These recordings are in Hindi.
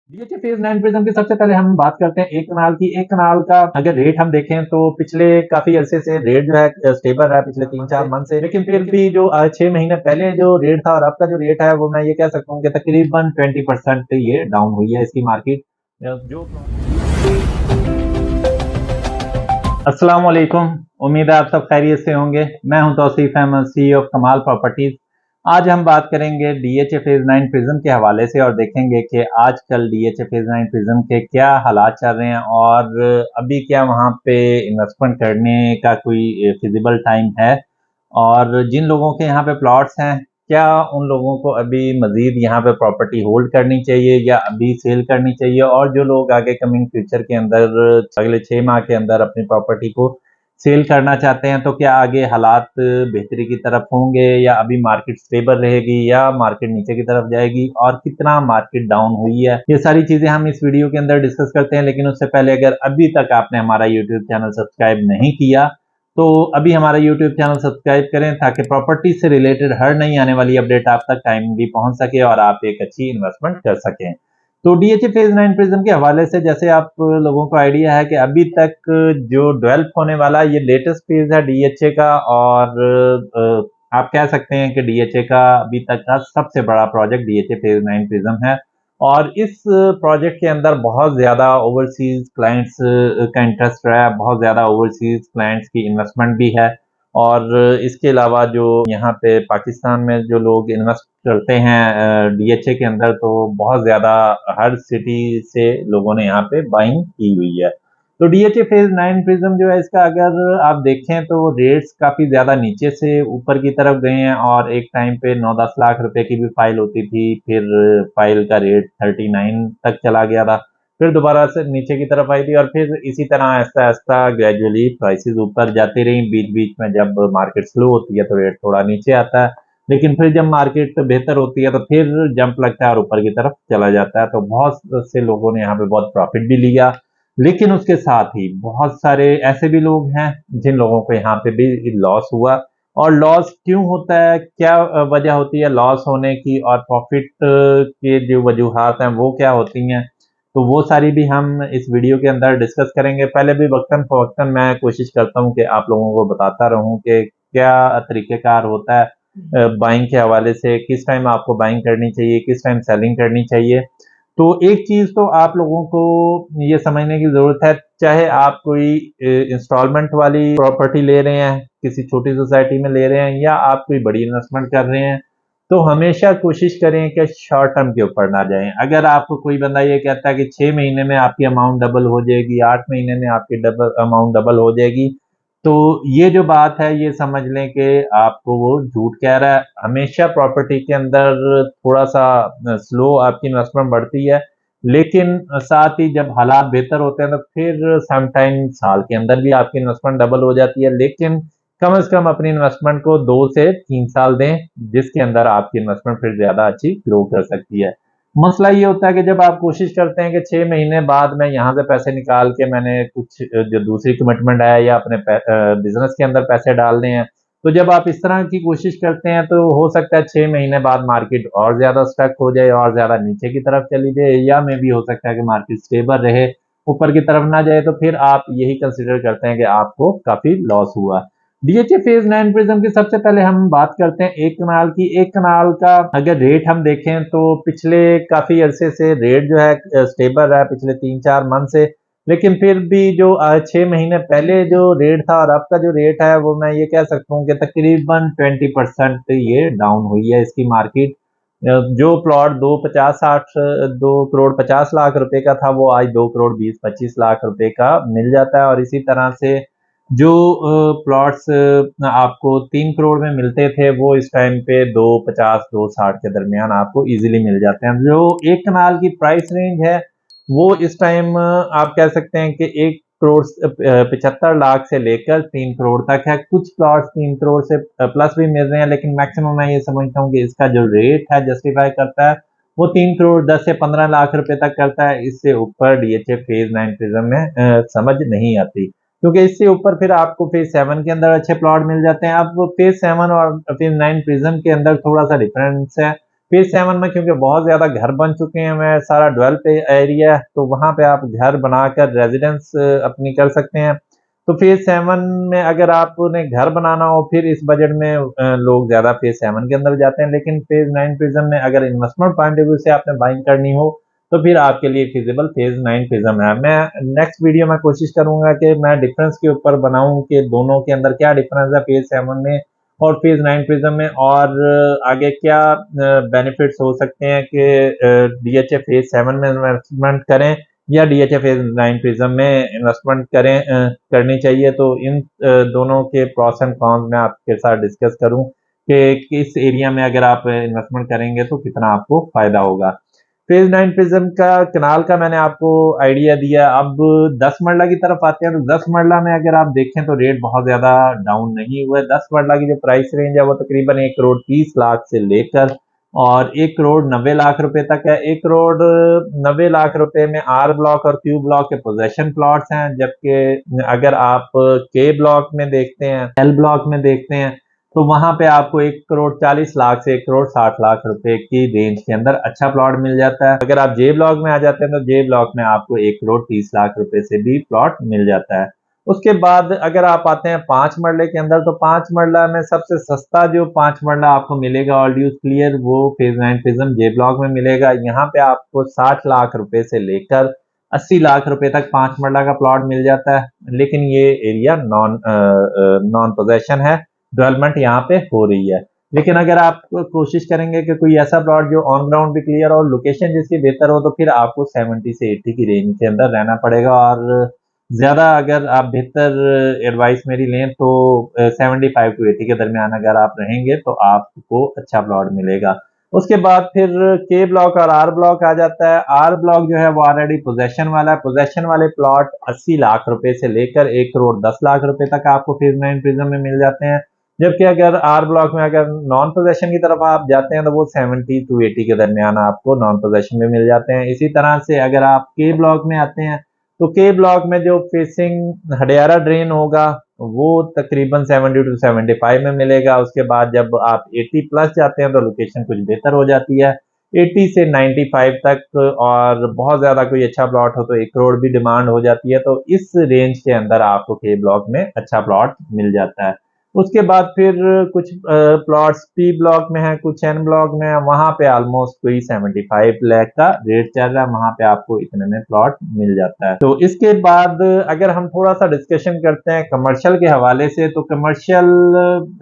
डीएचए फेज 9 प्रिज्म की सबसे पहले हम बात करते हैं एक कनाल की। एक कनाल का अगर रेट हम देखें तो पिछले काफी अरसे से रेट जो है स्टेबल है पिछले 3-4 मंथ से, लेकिन फिर भी जो 6 महीने पहले जो रेट था और अब का जो रेट है वो मैं ये कह सकता हूँ कि तकरीबन 20% ये डाउन हुई है इसकी मार्केट। जो अस्सलाम वालेकुम, उम्मीद है आप सब खैरियत से होंगे। मैं हूं तौसीफ अहमद, सीईओ ऑफ कमाल प्रॉपर्टीज। आज हम बात करेंगे डीएचए फेज 9 प्रिज्म के हवाले से और देखेंगे कि आजकल डीएचए फेज 9 प्रिज्म के क्या हालात चल रहे हैं और अभी क्या वहां पे इन्वेस्टमेंट करने का कोई फिजिबल टाइम है, और जिन लोगों के यहाँ पे प्लॉट्स हैं क्या उन लोगों को अभी मजीद यहाँ पे प्रॉपर्टी होल्ड करनी चाहिए या अभी सेल करनी चाहिए, और जो लोग आगे कमिंग फ्यूचर के अंदर अगले 6 माह के अंदर अपनी प्रॉपर्टी को सेल करना चाहते हैं तो क्या आगे हालात बेहतरी की तरफ होंगे या अभी मार्केट स्टेबल रहेगी या मार्केट नीचे की तरफ जाएगी और कितना मार्केट डाउन हुई है, ये सारी चीजें हम इस वीडियो के अंदर डिस्कस करते हैं। लेकिन उससे पहले अगर अभी तक आपने हमारा यूट्यूब चैनल सब्सक्राइब नहीं किया तो अभी हमारा यूट्यूब चैनल सब्सक्राइब करें ताकि प्रॉपर्टी से रिलेटेड हर नई आने वाली अपडेट आप तक टाइमली पहुंच सके और आप एक अच्छी इन्वेस्टमेंट कर सकें। तो डीएचए फेज 9 प्रिज्म के हवाले से जैसे आप लोगों को आइडिया है कि अभी तक जो डेवलप होने वाला ये लेटेस्ट फेज है डीएचए का, और आप कह सकते हैं कि डीएचए का अभी तक का सबसे बड़ा प्रोजेक्ट डीएचए फेज 9 प्रिज्म है। और इस प्रोजेक्ट के अंदर बहुत ज़्यादा ओवरसीज क्लाइंट्स का इंटरेस्ट रहा है, बहुत ज़्यादा ओवरसीज क्लाइंट्स की इन्वेस्टमेंट भी है। और इसके अलावा जो यहाँ पे पाकिस्तान में जो लोग इन्वेस्ट करते हैं डीएचए के अंदर, तो बहुत ज़्यादा हर सिटी से लोगों ने यहाँ पे बाइंग की हुई है। तो डीएचए फेज 9 प्रिज्म जो है इसका अगर आप देखें तो रेट्स काफ़ी ज़्यादा नीचे से ऊपर की तरफ गए हैं, और एक टाइम पे 9-10 लाख रुपए की भी फाइल होती थी, फिर फाइल का रेट 39 तक चला गया था, फिर दोबारा से नीचे की तरफ आई थी और फिर इसी तरह आहिस्ता आहिस्ता ग्रेजुअली प्राइसेस ऊपर जाती रही। बीच बीच में जब मार्केट स्लो होती है तो रेट थोड़ा नीचे आता है, लेकिन फिर जब मार्केट बेहतर होती है तो फिर जंप लगता है और ऊपर की तरफ चला जाता है। तो बहुत से लोगों ने यहाँ पे बहुत प्रॉफिट भी लिया, लेकिन उसके साथ ही बहुत सारे ऐसे भी लोग हैं जिन लोगों को यहाँ पे भी लॉस हुआ। और लॉस क्यों होता है, क्या वजह होती है लॉस होने की, और प्रॉफिट के जो वजूहात हैं वो क्या होती हैं, तो वो सारी भी हम इस वीडियो के अंदर डिस्कस करेंगे। पहले भी वक्तन फवक्तन मैं कोशिश करता हूँ कि आप लोगों को बताता रहूँ कि क्या तरीक़ेकार होता है बाइंग के हवाले से, किस टाइम आपको बाइंग करनी चाहिए, किस टाइम सेलिंग करनी चाहिए। तो एक चीज़ तो आप लोगों को ये समझने की ज़रूरत है, चाहे आप कोई इंस्टॉलमेंट वाली प्रॉपर्टी ले रहे हैं, किसी छोटी सोसाइटी में ले रहे हैं, या आप कोई बड़ी इन्वेस्टमेंट कर रहे हैं, तो हमेशा कोशिश करें कि शॉर्ट टर्म के ऊपर ना जाएं। अगर आपको कोई बंदा ये कहता है कि 6 महीने में आपकी अमाउंट डबल हो जाएगी, 8 महीने में आपकी डबल अमाउंट डबल हो जाएगी, तो ये जो बात है ये समझ लें कि आपको वो झूठ कह रहा है। हमेशा प्रॉपर्टी के अंदर थोड़ा सा स्लो आपकी इन्वेस्टमेंट बढ़ती है, लेकिन साथ ही जब हालात बेहतर होते हैं तो फिर समटाइम साल के अंदर भी आपकी इन्वेस्टमेंट डबल हो जाती है। लेकिन कम से कम अपनी इन्वेस्टमेंट को 2 से 3 साल दें, जिसके अंदर आपकी इन्वेस्टमेंट फिर ज़्यादा अच्छी ग्रो कर सकती है। मसला ये होता है कि जब आप कोशिश करते हैं कि 6 महीने बाद मैं यहाँ से पैसे निकाल के मैंने कुछ जो दूसरी कमिटमेंट है या अपने बिज़नेस के अंदर पैसे डालने हैं, तो जब आप इस तरह की कोशिश करते हैं तो हो सकता है 6 महीने बाद मार्केट और ज़्यादा स्टक हो जाए और ज़्यादा नीचे की तरफ चली जाए, या मे भी हो सकता है कि मार्केट स्टेबल रहे, ऊपर की तरफ ना जाए, तो फिर आप यही कंसीडर करते हैं कि आपको काफ़ी लॉस हुआ। डीएचए फेज 9 प्रिज्म की सबसे पहले हम बात करते हैं एक कनाल की। एक कनाल का अगर रेट हम देखें तो पिछले काफी अरसे से रेट जो है स्टेबल रहा है पिछले 3-4 मंथ से, लेकिन फिर भी जो 6 महीने पहले जो रेट था और अब का जो रेट है वो मैं ये कह सकता हूँ कि तकरीबन 20% ये डाउन हुई है इसकी मार्केट। जो प्लॉट 2 करोड़ 50 रुपए का था वो आज 2 करोड़ 20-25 लाख रुपए का मिल जाता है। और इसी तरह से जो प्लॉट्स आपको 3 करोड़ में मिलते थे वो इस टाइम पे 250-260 के दरमियान आपको इजीली मिल जाते हैं। जो एक कनाल की प्राइस रेंज है वो इस टाइम आप कह सकते हैं कि 1 करोड़ 75 लाख से लेकर 3 करोड़ तक है। कुछ प्लॉट्स 3 करोड़ से प्लस भी मिल रहे हैं, लेकिन मैक्सिमम मैं ये समझता हूँ कि इसका जो रेट है जस्टिफाई करता है वो 3 करोड़ 10 से 15 लाख रुपए तक करता है। इससे ऊपर डीएचए फेज 9 प्रिज्म में समझ नहीं आती, क्योंकि इससे ऊपर फिर आपको फेज 7 के अंदर अच्छे प्लॉट मिल जाते हैं। अब फेज 7 और फेज 9 प्रिज्म के अंदर थोड़ा सा डिफरेंस है। फेज 7 में क्योंकि बहुत ज्यादा घर बन चुके हैं, मैं सारा डेवलप एरिया है, तो वहां पे आप घर बनाकर रेजिडेंस अपनी कर सकते हैं। तो फेज 7 में अगर आपने घर बनाना हो, फिर इस बजट में लोग ज्यादा फेज 7 के अंदर जाते हैं। लेकिन फेज 9 प्रिज्म में अगर इन्वेस्टमेंट पॉइंट ऑफ व्यू से आपने बाइंग करनी हो, तो फिर आपके लिए फिजिबल फेज 9 प्रिज्म है। मैं नेक्स्ट वीडियो में कोशिश करूंगा कि मैं डिफरेंस के ऊपर बनाऊं कि दोनों के अंदर क्या डिफरेंस है, फेज 7 में और फेज 9 प्रिज्म में, और आगे क्या बेनिफिट्स हो सकते हैं कि डीएचए फेज 7 में इन्वेस्टमेंट करें या डीएचए फेज 9 प्रिज्म में इन्वेस्टमेंट करनी चाहिए। तो इन दोनों के प्रॉस एंड कॉन्स मैं आपके साथ डिस्कस करूं कि किस एरिया में अगर आप इन्वेस्टमेंट करेंगे तो कितना आपको फायदा होगा। फेज 9 प्रिज्म का कनाल का मैंने आपको आइडिया दिया। अब 10 मरला की तरफ आते हैं, तो 10 मरला में अगर आप देखें तो रेट बहुत ज्यादा डाउन नहीं हुआ है। 10 मरला की जो प्राइस रेंज है वो तकरीबन 1 करोड़ 30 लाख से लेकर और 1 करोड़ 90 लाख रुपए तक है। 1 करोड़ 90 लाख रुपए में आर ब्लॉक और क्यू ब्लॉक के पोजेशन प्लॉट्स हैं, जबकि अगर आप के ब्लॉक में देखते हैं, एल ब्लॉक में देखते हैं, तो वहां पे आपको 1 करोड़ 40 लाख से 1 करोड़ 60 लाख रुपए की रेंज के अंदर अच्छा प्लॉट मिल जाता है। अगर आप जे ब्लॉक में आ जाते हैं तो जे ब्लॉक में आपको 1 करोड़ 30 लाख रुपए से भी प्लॉट मिल जाता है। उसके बाद अगर आप आते हैं 5 मरले के अंदर, तो 5 मरला में सबसे सस्ता जो 5 मरला आपको मिलेगा ऑल ड्यूज क्लियर, वो फेज 9 प्रिज्म जे ब्लॉक में मिलेगा। यहाँ पे आपको 60 लाख रुपए से लेकर 80 लाख रुपए तक 5 मरला का प्लॉट मिल जाता है। लेकिन ये एरिया नॉन पोजेशन है, डेवलपमेंट यहाँ पे हो रही है। लेकिन अगर आप कोशिश करेंगे कि कोई ऐसा प्लॉट जो ऑन ग्राउंड भी क्लियर और लोकेशन जिसकी बेहतर हो, तो फिर आपको 70 से 80 की रेंज के अंदर रहना पड़ेगा। और ज्यादा अगर आप बेहतर एडवाइस मेरी लें तो 75 टू 80 के दरमियान अगर आप रहेंगे तो आपको अच्छा प्लॉट मिलेगा। उसके बाद फिर के ब्लॉक और आर ब्लॉक आ जाता है। आर ब्लॉक जो है वो ऑलरेडी पोजेशन वाला है। पोजेशन वाले प्लॉट 80 लाख रुपए से लेकर 1 करोड़ 10 लाख रुपए तक आपको फेज 9 प्रिज्म में मिल जाते हैं। जबकि अगर आर ब्लॉक में अगर नॉन पोजेशन की तरफ आप जाते हैं तो वो 70 टू 80 के दरमियान आपको नॉन पोजेशन में मिल जाते हैं। इसी तरह से अगर आप के ब्लॉक में आते हैं, तो के ब्लॉक में जो फेसिंग हडियारा ड्रेन होगा वो तकरीबन 70 टू 75 में मिलेगा। उसके बाद जब आप 80 प्लस जाते हैं तो लोकेशन कुछ बेहतर हो जाती है, 80 से 95 तक, और बहुत ज्यादा कोई अच्छा प्लॉट हो तो 1 करोड़ भी डिमांड हो जाती है। तो इस रेंज के अंदर आपको के ब्लॉक में अच्छा प्लॉट मिल जाता है। उसके बाद फिर कुछ प्लॉट्स पी ब्लॉक में है, कुछ एन ब्लॉक में है, वहां पे ऑलमोस्ट कोई 75 लाख का रेट चल रहा है, वहां पे आपको इतने में प्लॉट मिल जाता है। तो इसके बाद अगर हम थोड़ा सा डिस्कशन करते हैं कमर्शियल के हवाले से, तो कमर्शियल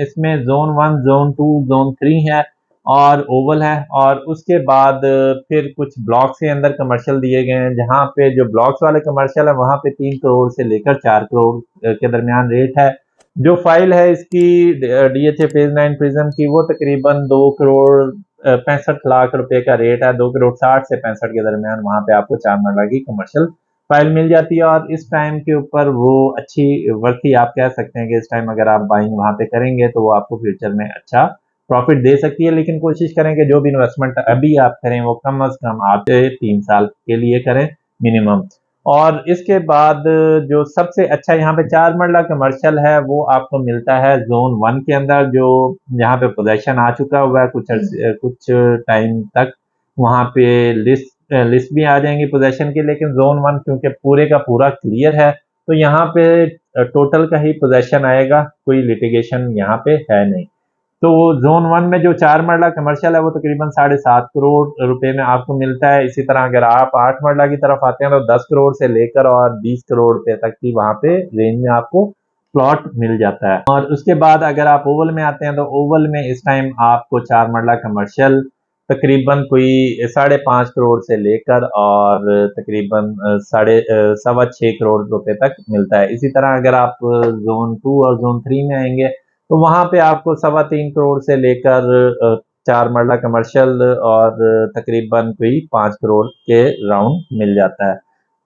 इसमें जोन 1, जोन 2, जोन 3 है और ओवल है। और उसके बाद फिर कुछ ब्लॉक्स के अंदर कमर्शियल दिए गए हैं, जहां पे जो ब्लॉक्स वाले कमर्शियल है वहां पे 3 करोड़ से लेकर 4 करोड़ के दरमियान रेट है। जो फाइल है इसकी डीएचए फेज 9 प्रिज्म की, वो तकरीबन 2 करोड़ 65 लाख रुपए का रेट है। 2 करोड़ 60 से 65 के दरमियान वहां पे आपको 4 मरला की कमर्शियल फाइल मिल जाती है। और इस टाइम के ऊपर वो अच्छी वर्थी आप कह सकते हैं कि इस टाइम अगर आप बाइंग वहां पे करेंगे तो वो आपको फ्यूचर में अच्छा प्रॉफिट दे सकती है। लेकिन कोशिश करें कि जो भी इन्वेस्टमेंट अभी आप करें वो कम अज कम आप 3 साल के लिए करें मिनिमम। और इसके बाद जो सबसे अच्छा यहाँ पे 4 मरला कमर्शियल है वो आपको मिलता है जोन 1 के अंदर, जो यहाँ पे पोजेशन आ चुका हुआ है कुछ टाइम तक। वहाँ पे लिस्ट भी आ जाएंगी पोजेशन की। लेकिन जोन 1 क्योंकि पूरे का पूरा क्लियर है, तो यहाँ पे टोटल का ही पोजेशन आएगा, कोई लिटिगेशन यहाँ पे है नहीं। तो जोन 1 में जो 4 मरला कमर्शियल है वो तकरीबन 7.5 करोड़ रुपए में आपको मिलता है। इसी तरह अगर आप 8 मरला की तरफ आते हैं तो 10 करोड़ से लेकर और 20 करोड़ रुपए तक की वहां पे रेंज में आपको प्लॉट मिल जाता है। और उसके बाद अगर आप ओवल में आते हैं तो ओवल में इस टाइम आपको 4 मरला कमर्शियल तकरीबन कोई 5.5 करोड़ से लेकर और तकरीबन 6.25 करोड़ रुपए तक मिलता है। इसी तरह अगर आप जोन 2 और जोन 3 में आएंगे तो वहां पे आपको 3.25 करोड़ से लेकर 4 मरला कमर्शियल और तकरीबन कोई 5 करोड़ के राउंड मिल जाता है।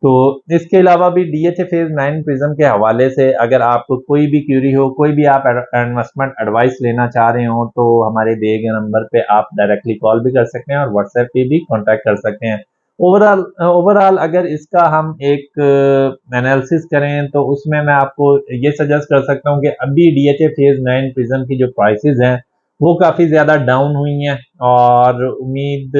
तो इसके अलावा भी डीएचए फेज 9 प्रिज्म के हवाले से अगर आपको कोई भी क्यूरी हो, कोई भी आप इन्वेस्टमेंट एडवाइस लेना चाह रहे हो, तो हमारे दिए गए नंबर पे आप डायरेक्टली कॉल भी कर सकते हैं और व्हाट्सएप पे भी कांटेक्ट कर सकते हैं। ओवरऑल अगर इसका हम एक एनालिसिस करें तो उसमें मैं आपको ये सजेस्ट कर सकता हूँ कि अभी डीएचए फेज 9 प्रिज्म की जो प्राइसेस हैं वो काफ़ी ज़्यादा डाउन हुई हैं और उम्मीद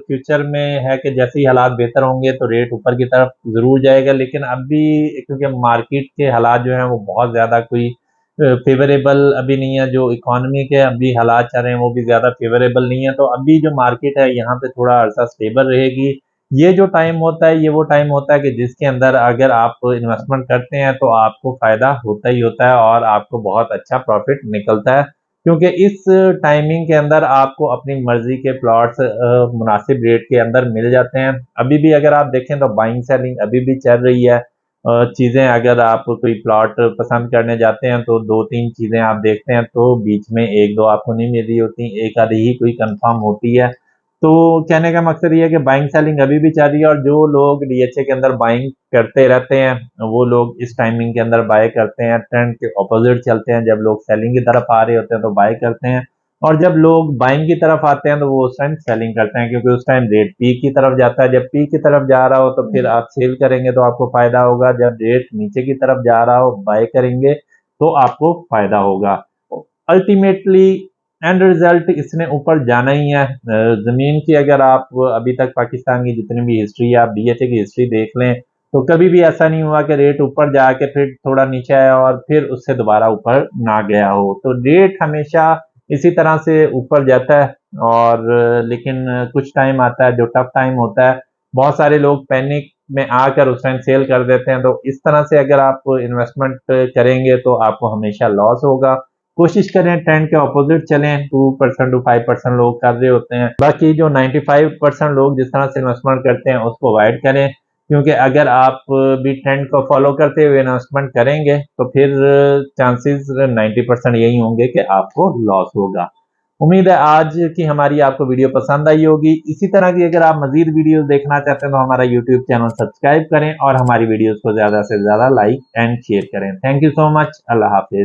फ्यूचर में है कि जैसे ही हालात बेहतर होंगे तो रेट ऊपर की तरफ ज़रूर जाएगा। लेकिन अभी क्योंकि मार्केट के हालात जो हैं वो बहुत ज़्यादा कोई फेवरेबल अभी नहीं है, जो इकोनॉमी के अभी हालात चल रहे हैं वो भी ज़्यादा फेवरेबल नहीं है। तो अभी जो मार्केट है यहाँ पे थोड़ा अर्सा स्टेबल रहेगी। ये जो टाइम होता है ये वो टाइम होता है कि जिसके अंदर अगर आप इन्वेस्टमेंट करते हैं तो आपको फ़ायदा होता ही होता है और आपको बहुत अच्छा प्रॉफिट निकलता है, क्योंकि इस टाइमिंग के अंदर आपको अपनी मर्जी के प्लॉट्स मुनासिब रेट के अंदर मिल जाते हैं। अभी भी अगर आप देखें तो बाइंग सेलिंग अभी भी चल रही है। चीज़ें अगर आप कोई प्लॉट पसंद करने जाते हैं तो 2-3 चीज़ें आप देखते हैं तो बीच में 1-2 आपको नहीं मिल रही होती, एक आधी ही कोई कंफर्म होती है। तो कहने का मकसद ये है कि बाइंग सेलिंग अभी भी चल रही है और जो लोग डीएचए के अंदर बाइंग करते रहते हैं वो लोग इस टाइमिंग के अंदर बाय करते हैं। ट्रेंड के ऑपोजिट चलते हैं, जब लोग सेलिंग की तरफ आ रहे होते हैं तो बाय करते हैं और जब लोग बाइंग की तरफ आते हैं तो वो उस टाइम सेलिंग करते हैं, क्योंकि उस टाइम रेट पीक की तरफ जाता है। जब पीक की तरफ जा रहा हो तो फिर आप सेल करेंगे तो आपको फायदा होगा, जब रेट नीचे की तरफ जा रहा हो बाय करेंगे तो आपको फायदा होगा। अल्टीमेटली एंड रिजल्ट इसने ऊपर जाना ही है। ज़मीन की अगर आप अभी तक पाकिस्तान की जितनी भी हिस्ट्री है, आप डीएचए की हिस्ट्री देख लें तो कभी भी ऐसा नहीं हुआ कि रेट ऊपर जाके फिर थोड़ा नीचे आया और फिर उससे दोबारा ऊपर ना गया हो। तो रेट हमेशा इसी तरह से ऊपर जाता है और लेकिन कुछ टाइम आता है जो टफ टाइम होता है, बहुत सारे लोग पैनिक में आकर उस टाइम सेल कर देते हैं। तो इस तरह से अगर आप इन्वेस्टमेंट करेंगे तो आपको हमेशा लॉस होगा। कोशिश करें ट्रेंड के ऑपोजिट चलें, 2% टू 5% लोग कर रहे होते हैं, बाकी जो 95% लोग जिस तरह से इन्वेस्टमेंट करते हैं उसको अवॉइड करें, क्योंकि अगर आप भी ट्रेंड को फॉलो करते हुए इन्वेस्टमेंट करेंगे तो फिर चांसेस 90% यही होंगे कि आपको लॉस होगा। उम्मीद है आज की हमारी आपको वीडियो पसंद आई होगी। इसी तरह की अगर आप मजीद वीडियोस देखना चाहते हैं तो हमारा यूट्यूब चैनल सब्सक्राइब करें और हमारी वीडियोस को ज़्यादा से ज़्यादा लाइक एंड शेयर करें। Thank you so much. Allah Hafiz.